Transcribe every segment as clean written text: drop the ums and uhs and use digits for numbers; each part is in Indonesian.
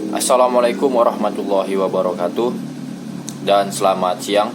Assalamualaikum warahmatullahi wabarakatuh dan selamat siang.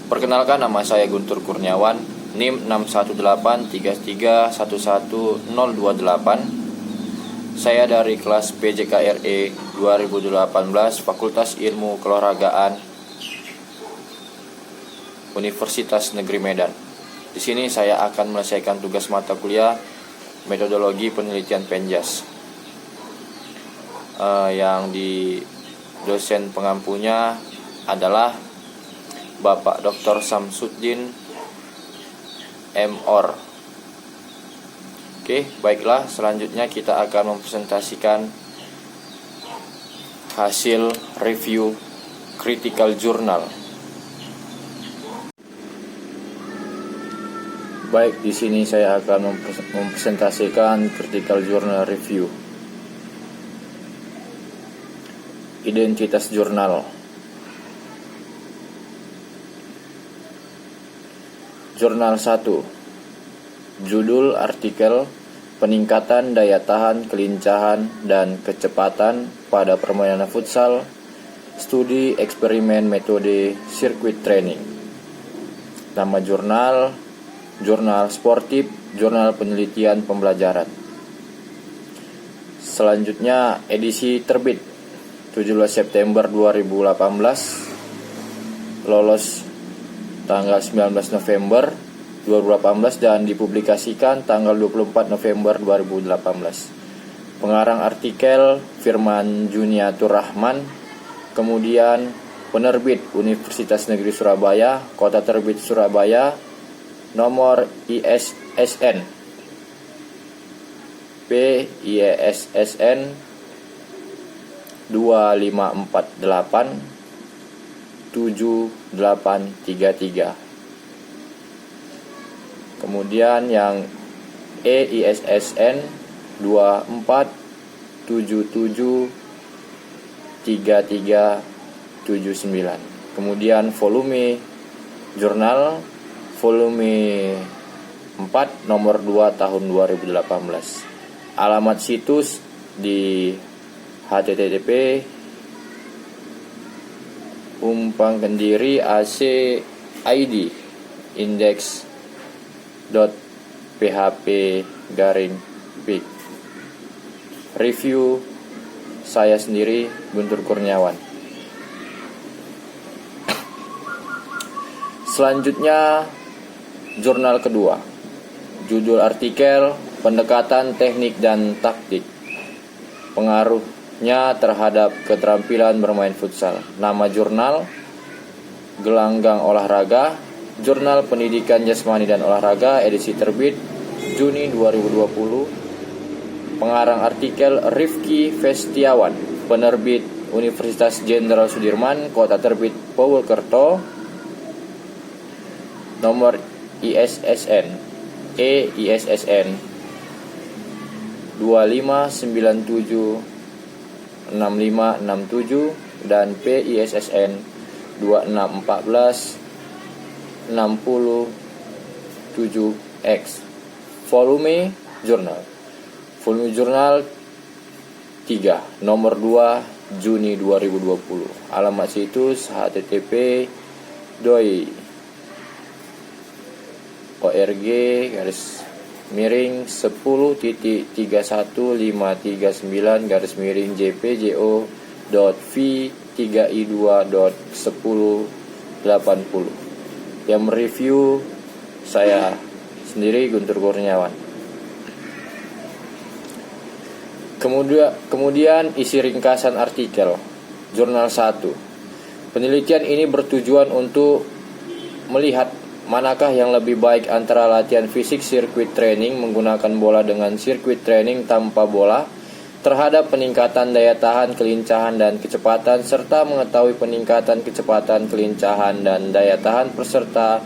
Perkenalkan, nama saya Guntur Kurniawan, NIM 61833111028. Saya dari kelas PJKRE 2018 Fakultas Ilmu Keolahragaan Universitas Negeri Medan. Di sini saya akan menyelesaikan tugas mata kuliah metodologi penelitian Penjas. Yang di dosen pengampunya adalah Bapak Dr. Samsuddin M.Or. Oke, baiklah, selanjutnya kita akan mempresentasikan hasil review critical journal. Baik, di sini saya akan mempresentasikan critical journal review. Identitas jurnal. Jurnal 1. Judul artikel: peningkatan daya tahan, kelincahan, dan kecepatan pada permainan futsal, studi eksperimen metode sirkuit training. Nama jurnal: Jurnal Sportif, Jurnal Penelitian Pembelajaran. Selanjutnya, edisi terbit 17 September 2018, lolos tanggal 19 November 2018 dan dipublikasikan tanggal 24 November 2018. Pengarang artikel Firman Juniatur Rahman. Kemudian penerbit Universitas Negeri Surabaya, Kota Terbit Surabaya, nomor ISSN PISSN 25487833. Kemudian yang EISSN 24773379. Kemudian volume jurnal volume 4 nomor 2 tahun 2018. Alamat situs di http @kendiri ac id index.php/pic. Review saya sendiri, Guntur Kurniawan. Selanjutnya, jurnal kedua. Judul artikel: pendekatan teknik dan taktik, pengaruhnya terhadap keterampilan bermain futsal. Nama jurnal: Gelanggang Olahraga, Jurnal Pendidikan Jasmani dan Olahraga, edisi terbit Juni 2020. Pengarang artikel Rifki Festiawan, penerbit Universitas Jenderal Sudirman, Kota Terbit Purwokerto. Nomor ISSN EISSN 25976567 dan PISSN 261460-7X. Volume jurnal 3 nomor 2 Juni 2020. Alamat situs http://org/miring10.10-10.jpjo.v3i2.1080. Yang mereview saya sendiri, Guntur Kurniawan. Kemudian isi ringkasan artikel. Jurnal 1. Penelitian ini bertujuan untuk melihat manakah yang lebih baik antara latihan fisik sirkuit training menggunakan bola dengan sirkuit training tanpa bola terhadap peningkatan daya tahan, kelincahan, dan kecepatan, serta mengetahui peningkatan kecepatan, kelincahan, dan daya tahan peserta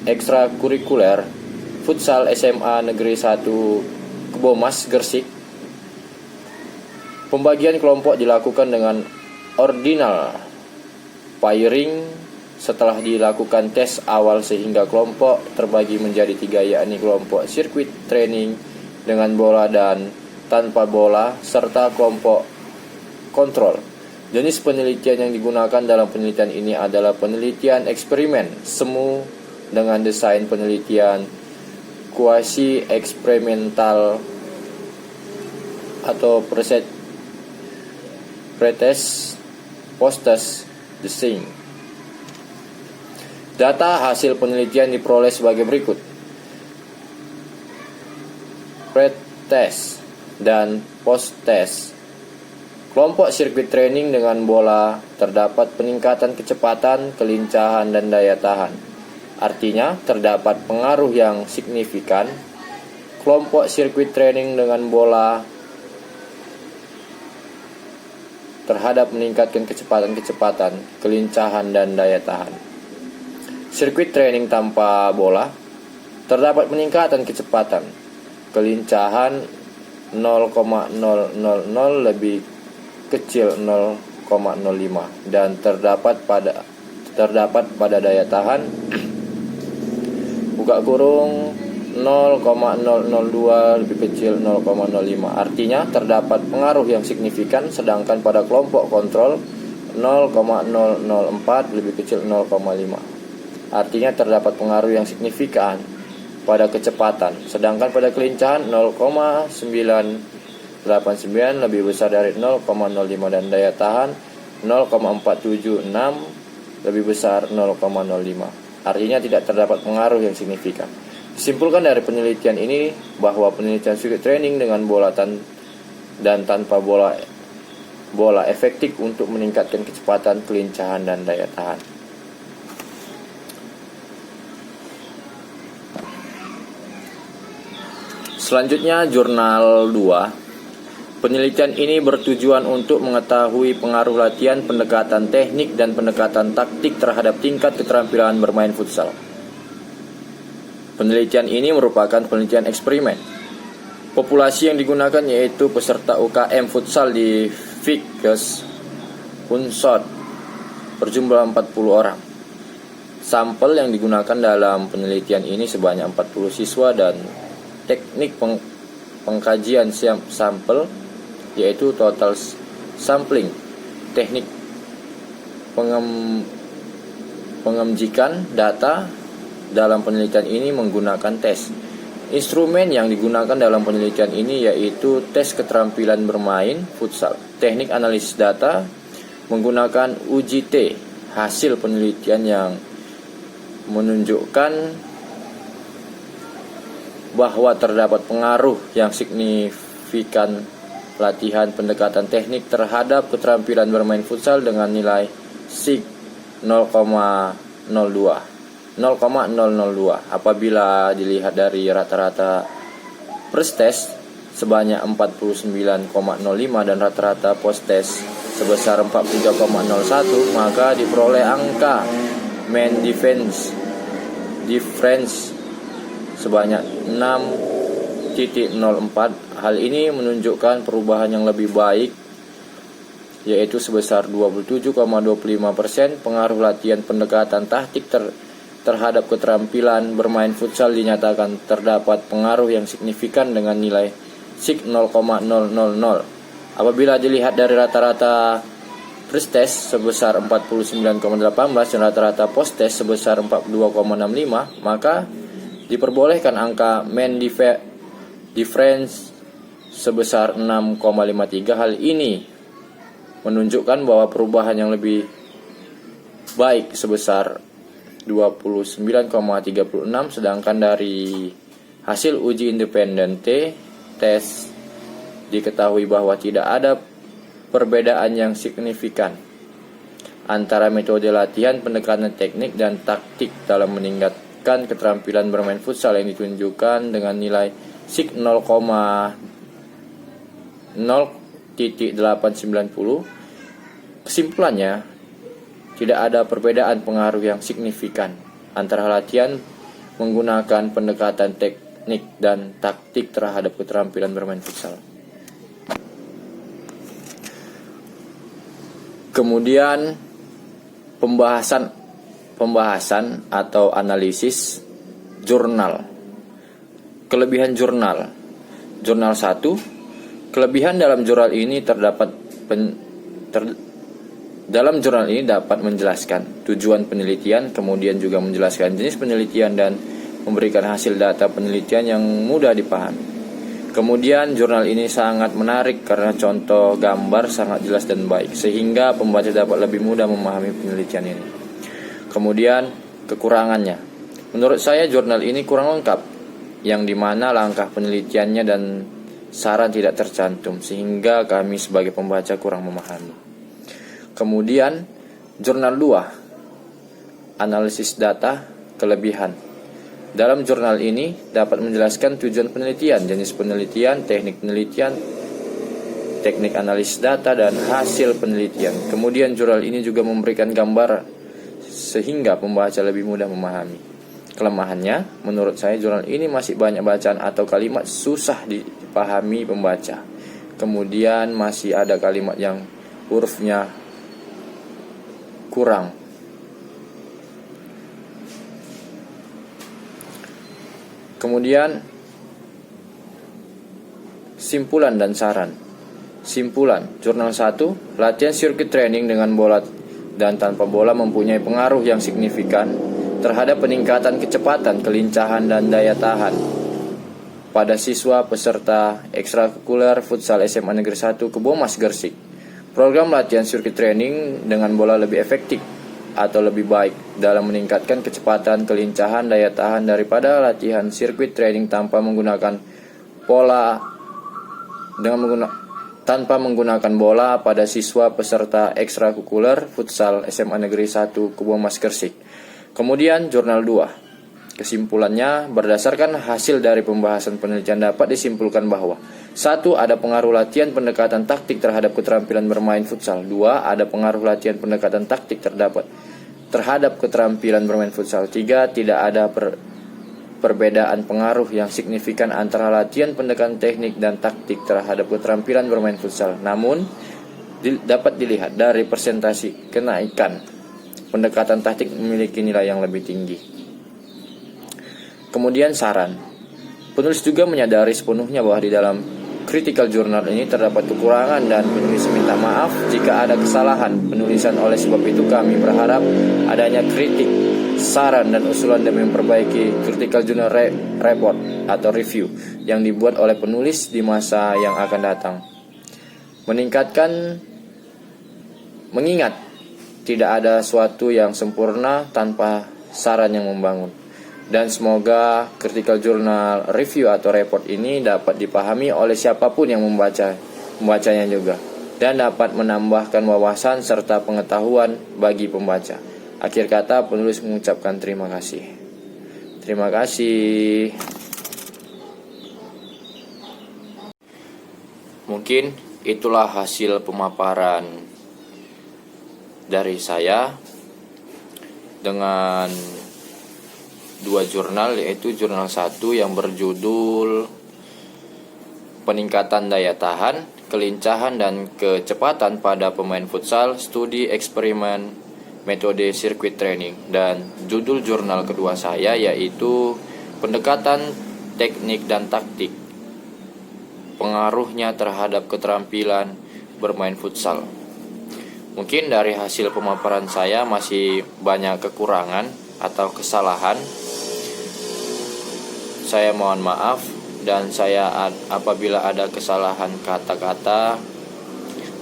ekstrakurikuler futsal SMA Negeri 1 Kebomas, Gresik. Pembagian kelompok dilakukan dengan ordinal pairing setelah dilakukan tes awal, sehingga kelompok terbagi menjadi 3, yakni kelompok sirkuit training dengan bola dan tanpa bola, serta kelompok kontrol. Jenis penelitian yang digunakan dalam penelitian ini adalah penelitian eksperimen semu dengan desain penelitian kuasi eksperimental atau pretest post design. Data hasil penelitian diperoleh sebagai berikut. Pretest dan post-test. Kelompok sirkuit training dengan bola terdapat peningkatan kecepatan, kelincahan, dan daya tahan. Artinya, terdapat pengaruh yang signifikan. Kelompok sirkuit training dengan bola terhadap meningkatkan kecepatan, kelincahan, dan daya tahan. Sirkuit training tanpa bola terdapat peningkatan kecepatan, kelincahan 0,000 lebih kecil 0,05 dan terdapat pada daya tahan buka kurung 0,002 lebih kecil 0,05. Artinya terdapat pengaruh yang signifikan, sedangkan pada kelompok kontrol 0,004 lebih kecil 0,5. Artinya terdapat pengaruh yang signifikan pada kecepatan, sedangkan pada kelincahan 0,989 lebih besar dari 0,05 dan daya tahan 0,476 lebih besar 0,05. Artinya tidak terdapat pengaruh yang signifikan. Disimpulkan dari penelitian ini bahwa penelitian sirkuit training dengan bola dan tanpa bola efektif untuk meningkatkan kecepatan, kelincahan, dan daya tahan. Selanjutnya, jurnal 2. Penelitian ini bertujuan untuk mengetahui pengaruh latihan, pendekatan teknik, dan pendekatan taktik terhadap tingkat keterampilan bermain futsal. Penelitian ini merupakan penelitian eksperimen. Populasi yang digunakan yaitu peserta UKM futsal di Vickers, Unsod, berjumlah 40 orang. Sampel yang digunakan dalam penelitian ini sebanyak 40 siswa dan teknik pengkajian sampel yaitu total sampling, teknik pengemjikan data dalam penelitian ini menggunakan tes. Instrumen yang digunakan dalam penelitian ini yaitu tes keterampilan bermain futsal. Teknik analisis data menggunakan UJT. Hasil penelitian yang menunjukkan bahwa terdapat pengaruh yang signifikan latihan pendekatan teknik terhadap keterampilan bermain futsal dengan nilai SIG 0,002 apabila dilihat dari rata-rata pretest sebanyak 49,05 dan rata-rata post-test sebesar 43,01, maka diperoleh angka mean difference sebanyak 6,04. Hal ini menunjukkan perubahan yang lebih baik yaitu sebesar 27,25%. Pengaruh latihan pendekatan taktik terhadap keterampilan bermain futsal dinyatakan terdapat pengaruh yang signifikan dengan nilai SIG 0,000. Apabila dilihat dari rata-rata pretest sebesar 49,18 dan rata-rata post-test sebesar 42,65, maka diperbolehkan angka mean difference sebesar 6,53. Hal ini menunjukkan bahwa perubahan yang lebih baik sebesar 29,36, sedangkan dari hasil uji independen tes diketahui bahwa tidak ada perbedaan yang signifikan antara metode latihan, pendekatan teknik, dan taktik dalam meningkatkan keterampilan bermain futsal yang ditunjukkan dengan nilai SIG 0,890. Kesimpulannya, tidak ada perbedaan pengaruh yang signifikan antara latihan menggunakan pendekatan teknik dan taktik terhadap keterampilan bermain futsal. Kemudian pembahasan atau analisis jurnal. Kelebihan jurnal. Jurnal 1. Kelebihan dalam jurnal ini terdapat Dalam jurnal ini dapat menjelaskan tujuan penelitian, kemudian juga menjelaskan jenis penelitian dan memberikan hasil data penelitian yang mudah dipahami. Kemudian jurnal ini sangat menarik karena contoh gambar sangat jelas dan baik, sehingga pembaca dapat lebih mudah memahami penelitian ini. Kemudian kekurangannya, menurut saya jurnal ini kurang lengkap, yang dimana langkah penelitiannya dan saran tidak tercantum, sehingga kami sebagai pembaca kurang memahami. Kemudian jurnal 2, analisis data kelebihan. Dalam jurnal ini dapat menjelaskan tujuan penelitian, jenis penelitian, teknik analisis data, dan hasil penelitian. Kemudian jurnal ini juga memberikan gambar sehingga pembaca lebih mudah memahami. Kelemahannya, menurut saya jurnal ini masih banyak bacaan atau kalimat susah dipahami pembaca. Kemudian masih ada kalimat yang hurufnya kurang. Kemudian simpulan dan saran. Simpulan, jurnal 1, latihan sirkuit training dengan bola dan tanpa bola mempunyai pengaruh yang signifikan terhadap peningkatan kecepatan, kelincahan, dan daya tahan pada siswa peserta ekstrakurikuler futsal SMA Negeri 1 Kebomas Gresik. Program latihan sirkuit training dengan bola lebih efektif atau lebih baik dalam meningkatkan kecepatan, kelincahan, daya tahan daripada latihan sirkuit training tanpa menggunakan bola pada siswa peserta ekstrakurikuler futsal SMA Negeri 1 Kebomas Gresik. Kemudian jurnal 2. Kesimpulannya, berdasarkan hasil dari pembahasan penelitian dapat disimpulkan bahwa 1. Ada pengaruh latihan pendekatan taktik terhadap keterampilan bermain futsal. 2. Ada pengaruh latihan pendekatan taktik terhadap keterampilan bermain futsal. 3. Tidak ada perbedaan pengaruh yang signifikan antara latihan pendekatan teknik dan taktik terhadap keterampilan bermain futsal. Namun, dapat dilihat dari persentase kenaikan pendekatan taktik memiliki nilai yang lebih tinggi. Kemudian saran. Penulis juga menyadari sepenuhnya bahwa di dalam critical journal ini terdapat kekurangan dan penulis minta maaf jika ada kesalahan penulisan. Oleh sebab itu kami berharap adanya kritik, saran, dan usulan demi memperbaiki critical journal report atau review yang dibuat oleh penulis di masa yang akan datang. Mengingat tidak ada suatu yang sempurna tanpa saran yang membangun. Dan semoga critical journal review atau report ini dapat dipahami oleh siapapun yang membacanya juga, dan dapat menambahkan wawasan serta pengetahuan bagi pembaca. Akhir kata, penulis mengucapkan terima kasih. Terima kasih. Mungkin itulah hasil pemaparan dari saya dengan 2 jurnal, yaitu jurnal 1 yang berjudul Peningkatan Daya Tahan, Kelincahan, dan Kecepatan pada Pemain Futsal, Studi Eksperimen Metode Sirkuit Training, dan judul jurnal kedua saya yaitu Pendekatan Teknik dan Taktik, Pengaruhnya terhadap Keterampilan Bermain Futsal. Mungkin dari hasil pemaparan saya masih banyak kekurangan atau kesalahan. Saya mohon maaf, dan apabila ada kesalahan kata-kata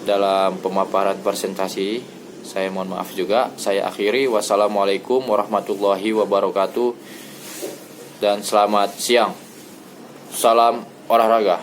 dalam pemaparan presentasi, saya mohon maaf juga. Saya akhiri, wassalamualaikum warahmatullahi wabarakatuh, dan selamat siang. Salam olahraga.